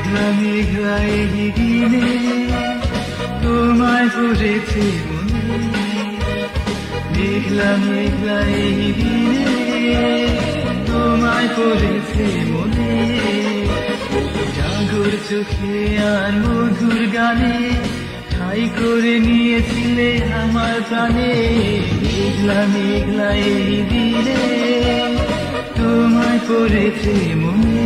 মেঘলা মেঘলা এই দিনে তোমায় পড়েছে মনে, মেঘলা মেঘলা এই দিনে তোমায় পড়েছে মনে। জাগর চোখে আর মধুর গানে ঠাই করে নিয়েছিলে আমার প্রাণে। মেঘলা মেঘলা এই দিনে তোমায় পড়েছে মনে।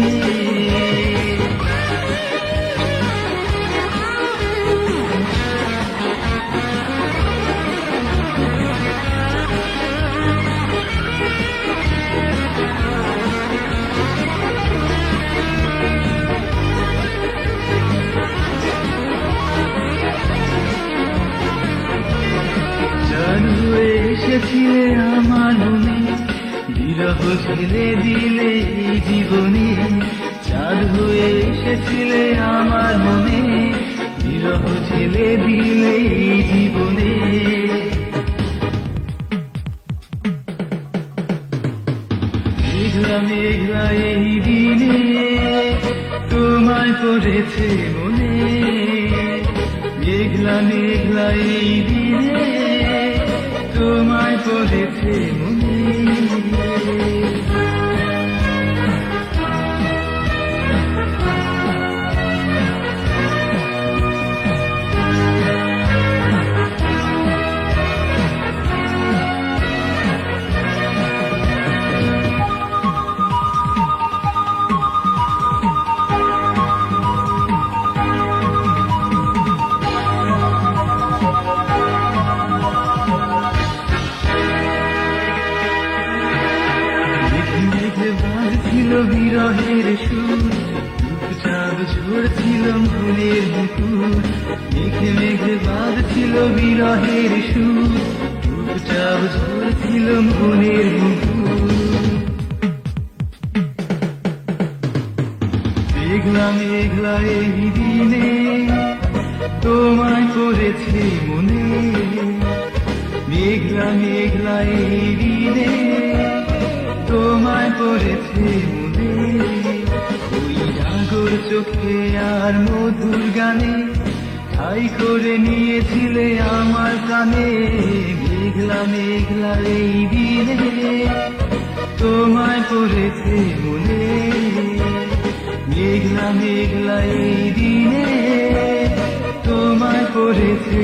এসেছিলে আমার মনে, বিরহ ছেড়ে দিলে এই জীবনে। চাঁদ হয়ে এসেছিলে আমার মনে, বিরহ ছেড়ে দিলে এই জীবনে। মেঘলা মেঘলা এই দিনে তোমায় পড়েছে মনে, মেঘলা মেঘলা এই দিনে তোমায় পড়েছে মনে। ছিল বিরহের সুর, চাঁদ ঝরছিল মনের বুকুর। মেঘে মেঘে বাদ ছিল বিরহের সুর, চাঁদ ঝরছিল মনের বুকুর। মেঘলা মেঘলা এই দিনে তোমায় পড়েছে মনে, মেঘলা মেঘলা এই দিনে তোমায় পড়েছে মনে। ওই জাগর চোখে আর মধুর গানে ঠাই করে নিয়েছিলে আমার কানে। মেঘলা মেঘলা এই দিনে তোমায় পড়েছে মনে, মেঘলা মেঘলা এই দিনে তোমায় পড়েছে।